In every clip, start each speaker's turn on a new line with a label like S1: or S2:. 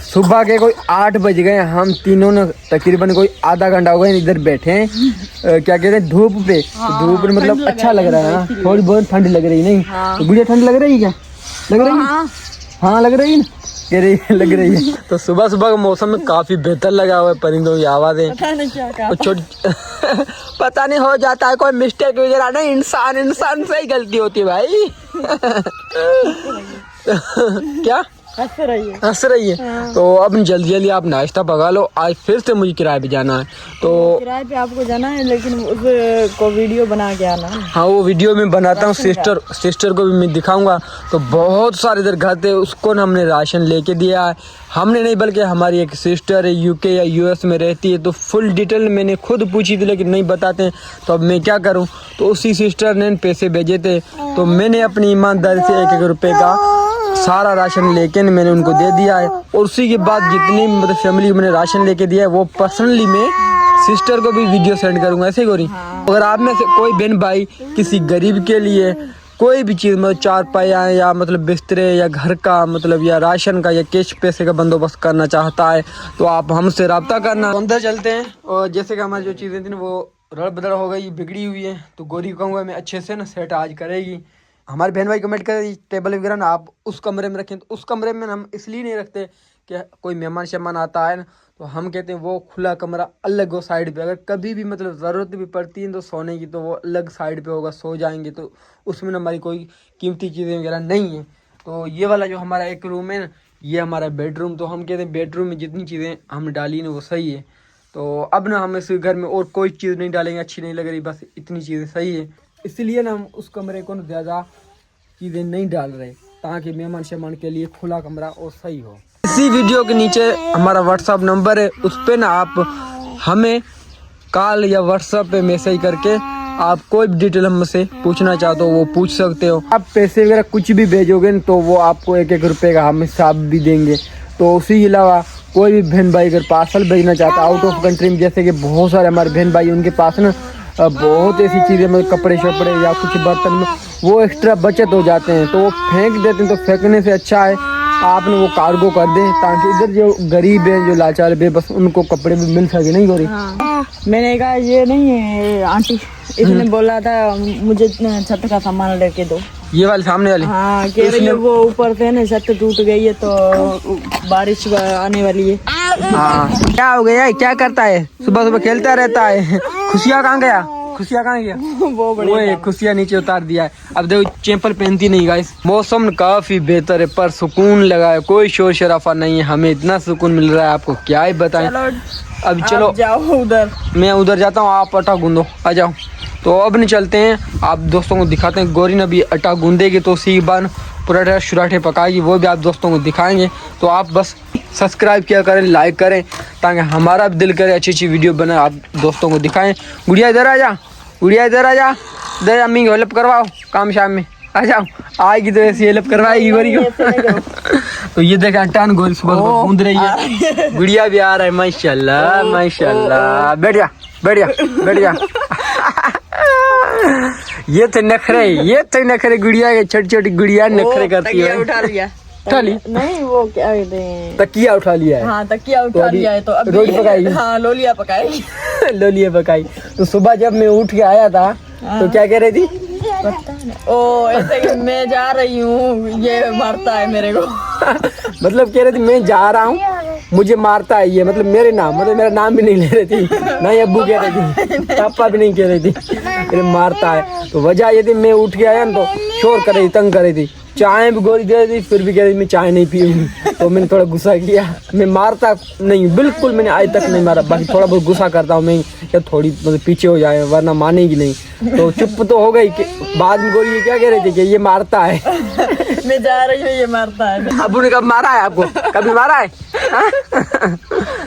S1: सुबह के कोई 8 बज गए, हम तीनों ने तकरीबन कोई आधा घंटा हो गया इधर बैठे हैं। क्या कहते हैं धूप पे, धूप में मतलब अच्छा लग रहा है ना, थोड़ी बहुत ठंड लग रही नहीं? तो गुड़िया ठंड लग रही है क्या? लग रही है? हाँ लग रही है ना, कह रही है लग रही है। तो सुबह सुबह का मौसम में काफी बेहतर लगा हुआ है, परिंदों की आवाजें छोटी पता नहीं हो जाता है कोई मिस्टेक वगैरह नहीं, इंसान से ही गलती होती है भाई। क्या हंस रही है। तो अब जल्दी जल्दी आप नाश्ता पका लो, आज फिर से मुझे किराए पे जाना है। तो
S2: किराए पे आपको जाना है, लेकिन उसको वीडियो बना के आना।
S1: हाँ वो वीडियो में बनाता हूँ, सिस्टर को भी मैं दिखाऊंगा। तो बहुत सारे इधर घर थे, उसको ना हमने राशन लेके दिया है। हमने नहीं बल्कि हमारी एक सिस्टर है यूके या यूएस में रहती है, तो फुल डिटेल मैंने खुद पूछी थी लेकिन नहीं बताते हैं, तो अब मैं क्या करूँ। तो उसी सिस्टर ने पैसे भेजे थे, तो मैंने अपनी ईमानदारी से 1-1 रुपये का सारा राशन लेके मैंने उनको दे दिया है। और उसी के बाद जितनी मतलब फैमिली मैंने राशन लेके दिया है वो पर्सनली मैं सिस्टर को भी वीडियो सेंड करूंगा। ऐसे गोरी अगर आप में से कोई बहन भाई किसी गरीब के लिए कोई भी चीज़ मतलब 4 पाया या मतलब बिस्तरे या घर का मतलब या राशन का या कैश पैसे का बंदोबस्त करना चाहता है तो आप हमसे रब्ता करना। अंदर चलते हैं। और जैसे कि हमारी जो चीज़ें थी ना वो रड़ बदड़ हो गई, बिगड़ी हुई है, तो गोरी कहूँगा मैं अच्छे से ना सेट आज करेगी। हमारे बहन भाई कमेंट करें टेबल वगैरह ना आप उस कमरे में रखें, तो उस कमरे में हम इसलिए नहीं रखते कि कोई मेहमान शेमान आता है ना, तो हम कहते हैं वो खुला कमरा अलग हो साइड पे, अगर कभी भी मतलब ज़रूरत भी पड़ती है तो सोने की तो वो अलग साइड पे होगा, सो जाएंगे, तो उसमें हमारी कोई कीमती चीज़ें वगैरह नहीं है। तो ये वाला जो हमारा एक रूम है ना, ये हमारा बेडरूम, तो हम कहते हैं बेडरूम में जितनी चीज़ें हमने डाली ना वो सही है। तो अब ना हम इस घर में और कोई चीज़ नहीं डालेंगे, अच्छी नहीं लग रही, बस इतनी चीज़ें सही है। इसलिए ना हम उस कमरे को ज़्यादा चीज़ें नहीं डाल रहे ताकि मेहमान शेमान के लिए खुला कमरा और सही हो। इसी वीडियो के नीचे हमारा व्हाट्सअप नंबर है, उस पर ना आप हमें कॉल या व्हाट्सएप पे मैसेज करके आप कोई भी डिटेल हमसे पूछना चाहते हो वो पूछ सकते हो। आप पैसे वगैरह कुछ भी भेजोगे तो वो आपको 1-1 रुपये का हम हिसाब भी देंगे। तो उसी के अलावा कोई भी बहन भाई अगर पार्सल भेजना चाहता है आउट ऑफ कंट्री में, जैसे कि बहुत सारे हमारे बहन भाई उनके पास ना बहुत ऐसी चीज़ें मतलब कपड़े शपड़े या कुछ बर्तन में वो एक्स्ट्रा बचत हो जाते हैं, तो वो फेंक देते हैं। तो फेंकने से अच्छा है आपने वो कार्गो कर दें ताकि इधर जो गरीब है जो लाचार है बस उनको कपड़े भी मिल सके। नहीं गोरी?
S2: मैंने कहा ये नहीं है आंटी, इसने बोला था मुझे छत का सामान लेके दो, ये
S1: वाली सामने वाली।
S2: हाँ कह रही है वो ऊपर से ना छत टूट गई है तो बारिश आने वाली है।
S1: हाँ क्या हो गया, क्या करता है? सुबह सुबह खेलता रहता है। खुशियाँ कहाँ गया? खुशियाँ कहाँ गया? वो खुशियाँ नीचे उतार दिया है। अब देखो चप्पल पहनती नहीं गाइस। मौसम काफी बेहतर है पर सुकून लगा है, कोई शोर शराफा नहीं है, हमें इतना सुकून मिल रहा है आपको क्या ही बताएं। अब चलो
S2: जाओ उधर,
S1: मैं उधर जाता हूँ, आप आटा गूंदो, आ जाओ। तो अब नहीं चलते हैं, आप दोस्तों को दिखाते हैं। गोरी ने भी आटा गूंदेगी तो उसी बार पराठे शुराठे पकाएगी, वो भी आप दोस्तों को दिखाएंगे। तो आप बस सब्सक्राइब किया करें, लाइक करें ताकि हमारा भी दिल करे अच्छी अच्छी वीडियो बनाए आप दोस्तों को दिखाएं। गुड़िया इधर आ जा, गुड़िया इधर आ जा, दे अम्मी की हेल्प करवाओ काम शाम में, आ जाओ। आएगी तो ऐसी हेल्प करवाएगी गोरी को। तो ये देखें अट्टान गोरी सुबह सुबह गूंद रही है। गुड़िया भी आ रहा है, माशाल्लाह माशाल्लाह। बैठ जा बैठ जा बैठ जा। ये थे नखरे गुड़िया के, छोटी छोटी गुड़िया नखरे करती है।
S2: उठा लिया नहीं, वो क्या कहते हैं तकिया उठा लिया है। हाँ तकिया उठा लिया है, तो अब रोटी पकाई। हाँ लोलिया पकाई।
S1: लोलिया पकाई। तो सुबह जब मैं उठ के आया था तो क्या कह रही थी?
S2: ओ ऐसे कि मैं जा रही हूँ, ये मारता है मेरे को।
S1: मतलब कह रही थी मैं जा रहा हूँ, मुझे मारता है ये, मतलब मेरे नाम, मतलब मेरा नाम भी नहीं ले रही थी, ना ये अब्बू कह रही थी, पापा भी नहीं कह रही थी, मेरे मारता है। तो वजह ये थी मैं उठ के आया ना तो शोर कर रही, तंग कर रही थी। चाय भी गोरी दे रही थी फिर भी कह रही मैं चाय नहीं पीऊंगी। तो मैंने थोड़ा गुस्सा किया। मैं मारता नहीं, बिल्कुल मैंने आज तक नहीं मारा, बाकी थोड़ा बहुत गुस्सा करता हूँ मैं, या थोड़ी मतलब पीछे हो जाए वरना मानेगी नहीं। तो चुप तो हो गई कि बाद में गोरी ये क्या कह रही थी कि ये मारता है।
S2: मैं जा रही हूँ, ये मारता है।
S1: अबू ने कब मारा है आपको? कभी मारा है?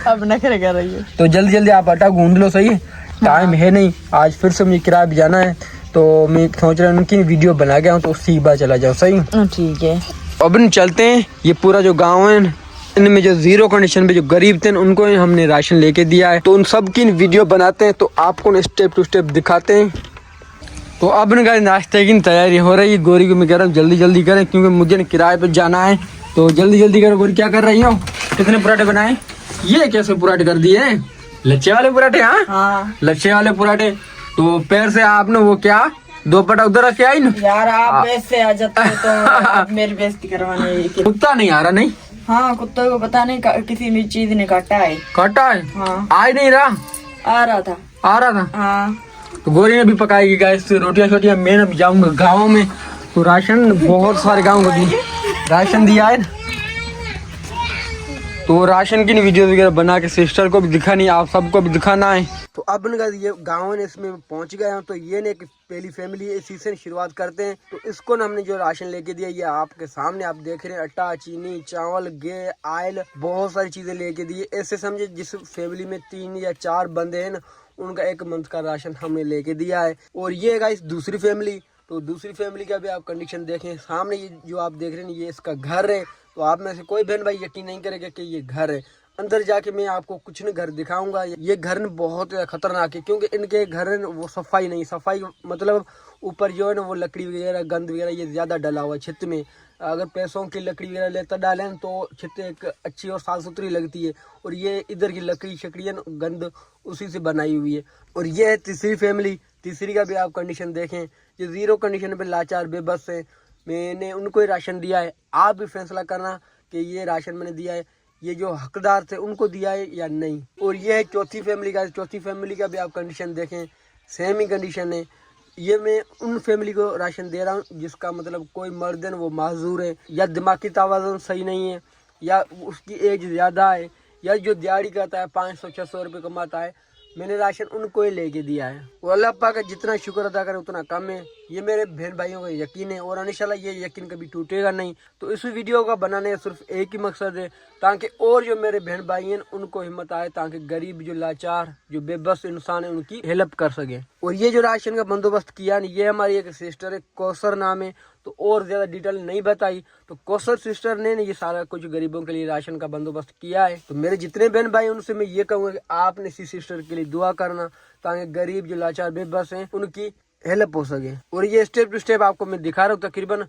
S2: अब नखरे कर रही है।
S1: तो जल्दी जल्दी आप आटा गूंद लो, सही है, टाइम है नहीं, आज फिर से मुझे किराए पे जाना है। तो मैं सोच रहा हूँ उनकी वीडियो बना गया हूँ तो उसी बार चला जाओ, सही?
S2: ठीक है।
S1: अब चलते हैं। ये पूरा जो गांव है इनमें जो जीरो कंडीशन पे जो गरीब थे उनको हमने राशन लेके दिया है, तो उन सब की वीडियो बनाते हैं, तो आपको स्टेप टू स्टेप दिखाते हैं। तो अब नाश्ते की तैयारी हो रही है। गोरी को मैं कह रहा हूँ जल्दी जल्दी करें क्योंकि मुझे किराए पर जाना है, तो जल्दी जल्दी करो। गोरी क्या कर रही हो? कितने पराठे बनाए? ये कैसे पराठे कर दिए? लच्छे वाले पराठे? हाँ लच्छे वाले पराठे। तो पैर से आपने वो क्या 2 पटा उधर रखे आई ना
S2: यार, आप ऐसे आ जाते हो तो आप मेरी बेइज्जती करवाने।
S1: कुत्ता नहीं आ रहा? नहीं
S2: हाँ, कुत्ते को पता नहीं किसी भी चीज ने काटा है।
S1: काटा है?
S2: हाँ।
S1: आ ही नहीं रहा?
S2: आ रहा था। हाँ।
S1: तो गोरी ने भी पकाएगी गाइस रोटियां छोटियां। मैं अब जाऊंगा गाँव में, तो राशन बहुत सारे गाँव को राशन दिया है। तो राशन की वीडियो वगैरह बना के सिस्टर को भी दिखानी, आप सबको भी दिखाना है। तो अब ये गाँव ने इसमें पहुंच गए हैं। तो ये ने पहली फैमिली है, इसी से शुरुआत करते हैं। तो इसको ना हमने जो राशन लेके दिया, ये आपके सामने आप देख रहे हैं। आटा, चीनी, चावल, घी, ऑयल, बहुत सारी चीजें लेके दी। ऐसे समझे जिस फैमिली में 3 या 4 बंदे हैं ना, उनका 1 मंथ का राशन हमने लेके दिया है। और ये गाइस दूसरी फैमिली। तो दूसरी फैमिली का भी आप कंडीशन देखें। सामने ये जो आप देख रहे हैं, ये इसका घर है। तो आप में से कोई बहन भाई यकीन नहीं करेगा कि ये घर है। अंदर जाके मैं आपको कुछ न घर दिखाऊंगा। ये घर न बहुत खतरनाक है, क्योंकि इनके घर न वो सफाई नहीं, सफाई मतलब ऊपर जो है ना वो लकड़ी वगैरह, गंद वगैरह ये ज्यादा डला हुआ है छत में। अगर पैसों की लकड़ी वगैरह लेकर डालें तो छत एक अच्छी और साफ सुथरी लगती है। और ये इधर की लकड़ी शकड़ी है, गंद उसी से बनाई हुई है। और ये है तीसरी फैमिली। तीसरी का भी आप कंडीशन देखें, ये 0 कंडीशन पे लाचार बेबस है। मैंने उनको ही राशन दिया है। आप भी फैसला करना कि ये राशन मैंने दिया है, ये जो हकदार थे उनको दिया है या नहीं। और ये है चौथी फैमिली का। चौथी फैमिली का भी आप कंडीशन देखें, सेम ही कंडीशन है। ये मैं उन फैमिली को राशन दे रहा हूँ जिसका मतलब कोई मर्द है वो माजूर है, या दिमागी तवाज़ुन सही नहीं है, या उसकी एज ज़्यादा है, या जो दिहाड़ी करता है 500-600 रुपये कमाता है। मैंने राशन उनको ही लेके दिया है। और अल्लाह पाक का जितना शुक्र अदा करें उतना कम है। ये मेरे बहन भाइयों का यकीन है, और इंशाल्लाह ये यकीन कभी टूटेगा नहीं। तो इस वीडियो का बनाने का सिर्फ एक ही मकसद है, ताकि और जो मेरे बहन भाई हैं उनको हिम्मत आए, ताकि गरीब जो लाचार जो बेबस इंसान है उनकी हेल्प कर सके। और ये जो राशन का बंदोबस्त किया ना, ये हमारी एक सिस्टर है, कौसर नाम है। तो और ज्यादा डिटेल नहीं बताई, तो कौसर सिस्टर ने ये सारा कुछ गरीबों के लिए राशन का बंदोबस्त किया है। तो मेरे जितने बहन भाई उनसे मैं ये कहूँगा कि आपने इसी सिस्टर के लिए दुआ करना, ताकि गरीब जो लाचार बेबस हैं उनकी हेल्प हो सके। और ये स्टेप टू स्टेप आपको मैं दिखा रहा हूँ। तकरीबन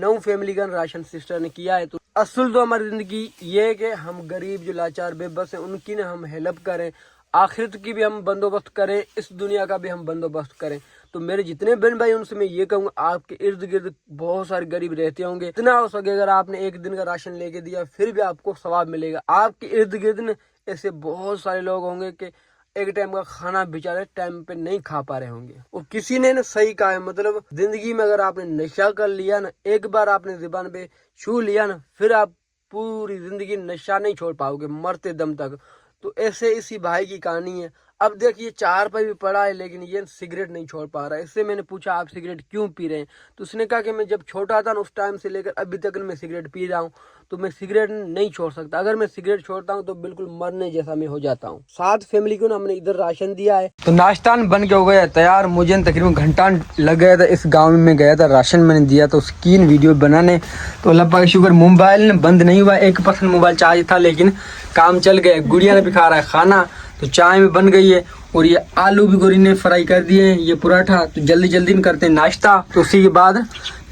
S1: 9 फैमिली का राशन सिस्टर ने किया है। तो असल तो हमारी जिंदगी ये है कि हम गरीब जो लाचार बेबस हैं उनकी ना हम हेल्प करें, आखिरत की भी हम बंदोबस्त करें, इस दुनिया का भी हम बंदोबस्त करें। तो मेरे जितने बहन भाई उनसे मैं ये कहूँगा, आपके इर्द गिर्द बहुत सारे गरीब रहते होंगे, इतना हो सके अगर आपने 1 दिन का राशन लेके दिया फिर भी आपको सवाब मिलेगा। आपके इर्द गिर्द न ऐसे बहुत सारे लोग होंगे कि एक टाइम का खाना बेचारे टाइम पे नहीं खा पा रहे होंगे। और किसी ने ना सही कहा है, मतलब जिंदगी में अगर आपने नशा कर लिया ना, एक बार आपने जुबान पे छू लिया ना, फिर आप पूरी जिंदगी नशा नहीं छोड़ पाओगे मरते दम तक। तो ऐसे इसी भाई की कहानी है। अब देखिए 4 पर भी पड़ा है, लेकिन ये सिगरेट नहीं छोड़ पा रहा है। इससे मैंने पूछा आप सिगरेट क्यों पी रहे हैं, तो उसने कहा कि मैं जब छोटा था ना उस टाइम से लेकर अभी तक मैं सिगरेट पी रहा हूँ, तो मैं सिगरेट नहीं छोड़ सकता। अगर मैं सिगरेट छोड़ता हूँ तो बिल्कुल मरने जैसा मैं हो जाता हूँ। 7 फैमिली को ना हमने इधर राशन दिया है। तो नाश्ता बन के हो गया तैयार। मुझे तकरीबन घंटा लग गया था। इस गाँव में मैं गया था, राशन मैंने दिया था, उसकी वीडियो बनाने। तो अल्लाह पाक का शुक्र मोबाइल बंद नहीं हुआ। 1% मोबाइल चार्ज था, लेकिन काम चल गया। गुड़िया ने भी खा रहा है खाना, तो चाय में बन गई है। और ये आलू भी गोरी ने फ्राई कर दिए हैं, ये पराठा। तो जल्दी जल्दी में करते हैं नाश्ता, तो उसी के बाद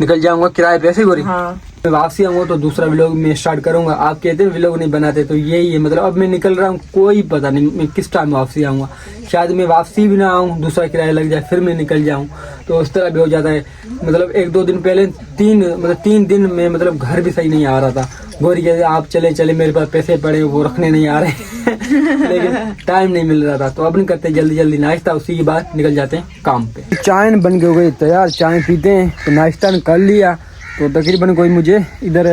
S1: निकल जाऊंगा किराए पे। ऐसे गोरी हाँ। मैं वापसी आऊंगा तो दूसरा व्लॉग मैं स्टार्ट करूंगा। आप कहते हैं व्लॉग नहीं बनाते, तो यही है मतलब। अब मैं निकल रहा हूँ, कोई पता नहीं मैं किस टाइम वापसी आऊंगा। शायद मैं वापसी भी ना आऊँ, दूसरा किराया लग जाए, फिर मैं निकल जाऊँ। तो उस तरह भी हो जाता है। मतलब 1-2 दिन पहले 3 दिन में मतलब घर भी सही नहीं आ रहा था। गोरी कहते आप चले चले, मेरे पास पैसे पड़े वो रखने नहीं आ रहे लेकिन टाइम नहीं मिल रहा था। तो अब नहीं करते जल्दी जल्दी नाश्ता, उसी के बाद निकल जाते हैं काम पे। चाय बन के हो गई तैयार, चाय पीते हैं। तो नाश्ता कर लिया, तो तकरीबन कोई मुझे इधर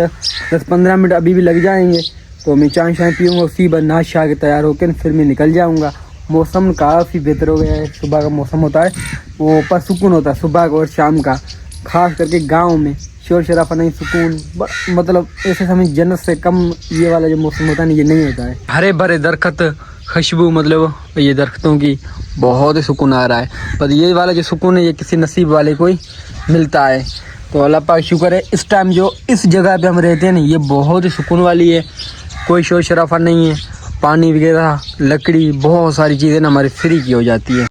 S1: 10-15 मिनट अभी भी लग जाएंगे। तो मैं चाय पीऊँगा, उसी बाद नाश्ता के तैयार होकर फिर मैं निकल जाऊँगा। मौसम काफ़ी बेहतर हो गया है। सुबह का मौसम होता है वो परसुकून होता है, सुबह का और शाम का। खास करके गांव में शोर शराफा नहीं, सुकून। मतलब ऐसे समय जन्नत से कम ये वाला जो मौसम होता है ये नहीं होता है। हरे भरे दरख्त, खुशबू, मतलब ये दरख्तों की बहुत ही सुकून आ रहा है। पर ये वाला जो सुकून है ये किसी नसीब वाले को ही मिलता है। तो अल्लाह पाक शुक्र है, इस टाइम जो इस जगह पे हम रहते हैं ना, ये बहुत ही सुकून वाली है। कोई शोर शराफा नहीं है, पानी वगैरह, लकड़ी, बहुत सारी चीज़ें ना हमारी फ्री की हो जाती है।